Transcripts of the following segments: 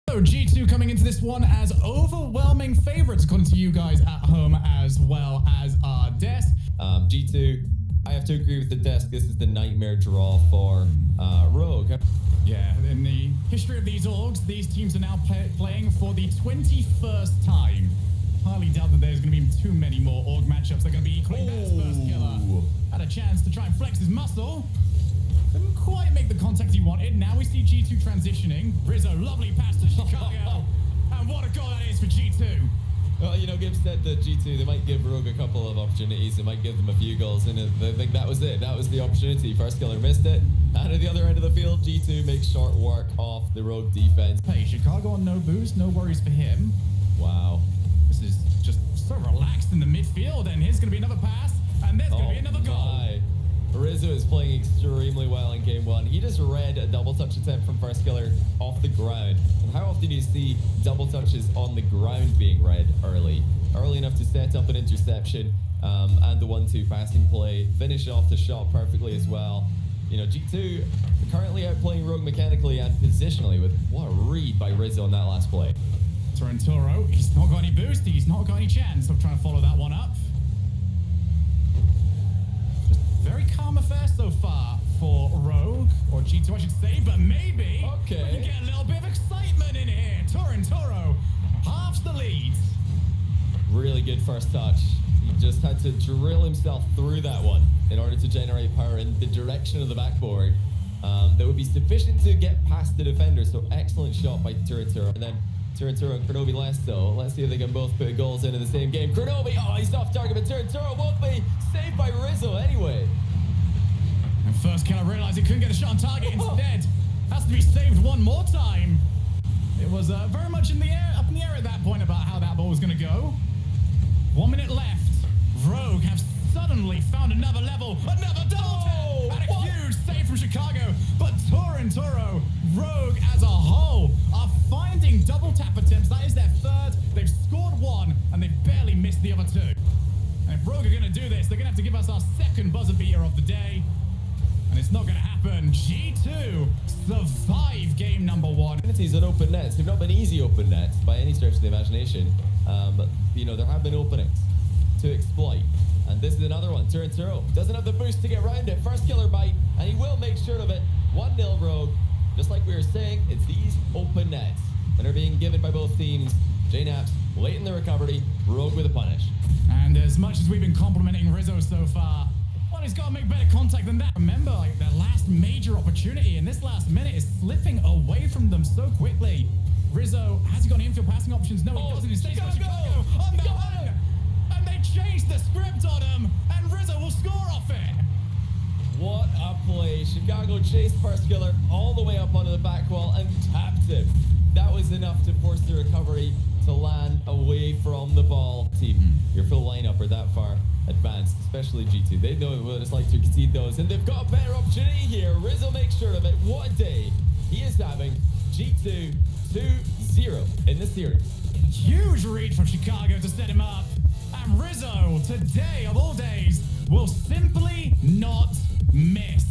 So G2 coming into this one as overwhelming favorites, according to you guys at home as well as our desk. G2, I have to agree with the desk. This is the nightmare draw for Rogue. Yeah, in the history of these orgs, these teams are now playing for the 21st time. Highly doubt that there's going to be too many more org matchups. They're going to be equaling that first killer. Had a chance to try and flex his muscle. Didn't quite make the contact he wanted. Now we see G2 transitioning. Rizzo, lovely pass to Chicago. And what a goal that is for G2. Well, you know, Gibbs said that G2, they might give Rogue a couple of opportunities. They might give them a few goals. And I think that was it. That was the opportunity. First killer missed it. And at the other end of the field, G2 makes short work off the Rogue defense. Hey, Chicago on no boost. No worries for him. Wow. This is just so relaxed in the midfield. And here's going to be another pass. And there's going to be another goal. Rizzo is playing extremely well in game one. He just read a double touch attempt from first killer off the ground. And how often do you see double touches on the ground being read early? Early enough to set up an interception and the 1-2 passing play. Finish off the shot perfectly as well. You know, G2 currently outplaying Rogue mechanically and positionally with what a read by Rizzo on that last play. Torrentoro, he's not got any boost. He's not got any chance of trying to follow that one up. Very calm affair so far for Rogue, or G2 I should say, but maybe we can get a little bit of excitement in here. Torrentoro halves the lead. Really good first touch. He just had to drill himself through that one in order to generate power in the direction of the backboard. That would be sufficient to get past the defender, so excellent shot by Torrentoro. And then Torrentoro and Kronovi less so. Let's see if they can both put goals into the same game. Kronovi, oh, he's off target, but Torrentoro won't be saved by Rizzo anyway. And first killer realized he couldn't get a shot on target instead. Has to be saved one more time. It was very much in the air, up in the air at that point about how that ball was going to go. 1 minute left. Rogue have suddenly found another level, another double tap, and a huge save from Chicago. But Torrentoro, Rogue as a whole, are finding double tap attempts. That is their third. They've scored one, and they've barely missed the other two. And if Rogue are going to do this, they're going to have to give us our second buzzer beater of the day. And it's not going to happen. G2 survive game number one. Opportunities on open nets. They've not been easy open nets by any stretch of the imagination. But, you know, there have been openings to exploit. And this is another one. Torrentoro doesn't have the boost to get around it. First killer bite, and he will make sure of it. 1-0 Rogue. Just like we were saying, it's these open nets that are being given by both teams. JNaps late in the recovery. Rogue with a punish. And as much as we've been complimenting Rizzo so far, well, he's got to make better contact than that. Remember, like, their last major opportunity in this last minute is slipping away from them so quickly. Rizzo, has he got any infield passing options? No, he doesn't. He stays with Chicago on that one. And they changed the script on him, and Rizzo will score off it. What a play. Chicago chased first killer all the way up onto the back wall and tapped him. That was enough to force the recovery to land away from the ball. Team, your full lineup are that far advanced, especially G2. They know what it's like to concede those, and they've got a better opportunity here. Rizzo makes sure of it. What a day he is having. G2 2-0 in the series. Huge read from Chicago to set him up. And Rizzo, today of all days, will simply not miss.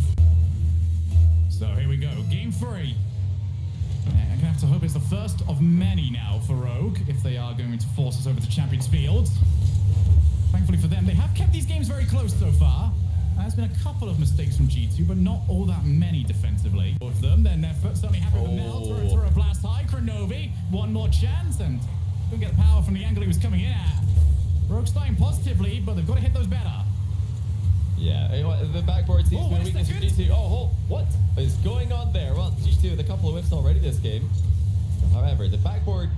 So here we go, game 3. I'm gonna have to hope it's the first of many now for Rogue, if they are going to force us over to Champions Field. Thankfully for them, they have kept these games very close so far. There's been a couple of mistakes from G2, but not all that many defensively. Of them, then they're certainly happy with them now. Throw a blast high, Kronovi, one more chance, and couldn't get the power from the angle he was coming in at. Rogue starting positively, but they've got to hit those better. Yeah, the backboard seems to be a weakness for G2. Oh, what is going on there? Well, G2 with a couple of whiffs already this game. However, the backboard,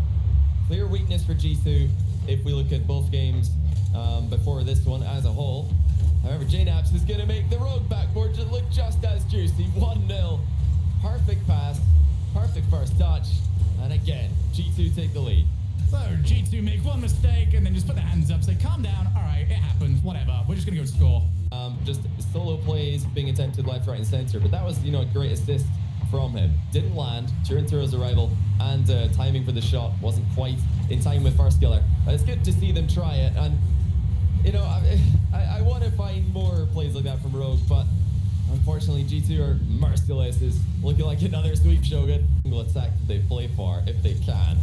clear weakness for G2 if we look at both games before this one as a whole. However, JNaps is going to make the Rogue backboard look just as juicy. 1-0. Perfect pass, perfect first touch, and again, G2 take the lead. So G2 make one mistake and then just put their hands up, say, calm down, all right, it happened, whatever, we're just going to go score. Just solo plays being attempted left, right, and center, but that was, you know, a great assist from him. Didn't land, Torrento's arrival, and timing for the shot wasn't quite in time with first killer. It's good to see them try it, and, you know, I want to find more plays like that from Rogue, but Unfortunately, G2 are merciless. Is looking like another sweep Shogun. Single attack that they play for if they can.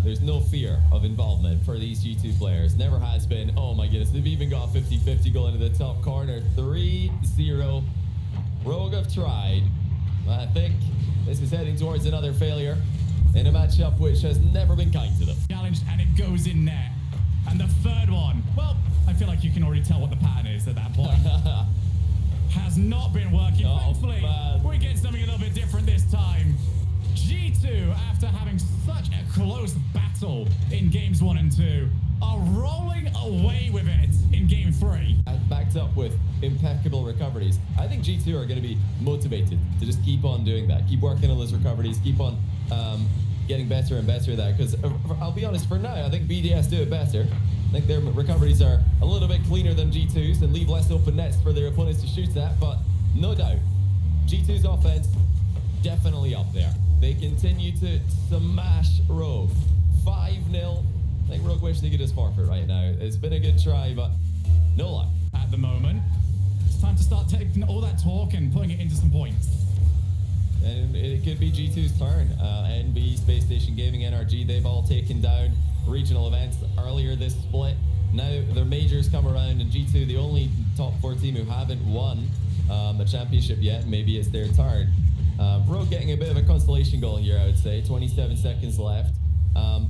There's no fear of involvement for these G2 players. Never has been. Oh my goodness, they've even got a 50-50 goal into the top corner. 3-0. Rogue have tried. I think this is heading towards another failure in a matchup which has never been kind to them. Challenged, and it goes in net. And the third one, well, I feel like you can already tell what the pattern is at that point. Has not been working. Oh, Thankfully, man. we get something a little bit different this time. G2, after having such a close battle in games 1 and 2, are rolling away with it in game 3. Backed up with impeccable recoveries. I think G2 are going to be motivated to just keep on doing that. Keep working on those recoveries. Keep on getting better and better at that. Because I'll be honest, for now, I think BDS do it better. I think their recoveries are a little bit cleaner than G2's and leave less open nets for their opponents to shoot at. But no doubt, G2's offense definitely up there. They continue to smash Rogue. 5-0. I think Rogue wish they could just forfeit right now. It's been a good try, but no luck. At the moment, it's time to start taking all that talk and putting it into some points. And it could be G2's turn. NB, Space Station Gaming, NRG, they've all taken down regional events earlier this split. Now their majors come around, and G2, the only top 4 team who haven't won a championship yet. Maybe it's their turn. Rogue getting a bit of a consolation goal here, I would say. 27 seconds left.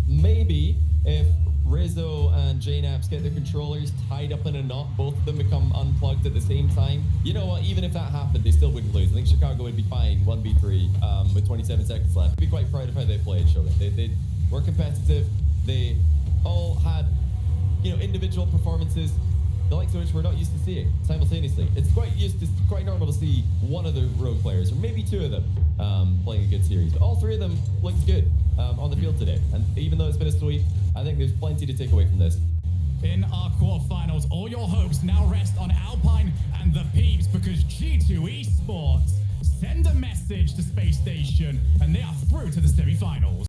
Maybe if Rizzo and JNaps get their controllers tied up in a knot, both of them become unplugged at the same time. You know what? Even if that happened, they still wouldn't lose. I think Chicago would be fine 1v3 with 27 seconds left. I'd be quite proud of how they played, Shogun. They were competitive. They all had, individual performances, the likes of which we're not used to seeing simultaneously. It's quite normal to see one of the Rogue players, or maybe 2 of them, playing a good series. But all 3 of them looked good on the field today. And even though it's been a sweep, I think there's plenty to take away from this. In our quarterfinals, all your hopes now rest on Alpine and the Peeps, because G2 Esports send a message to Space Station and they are through to the semi-finals.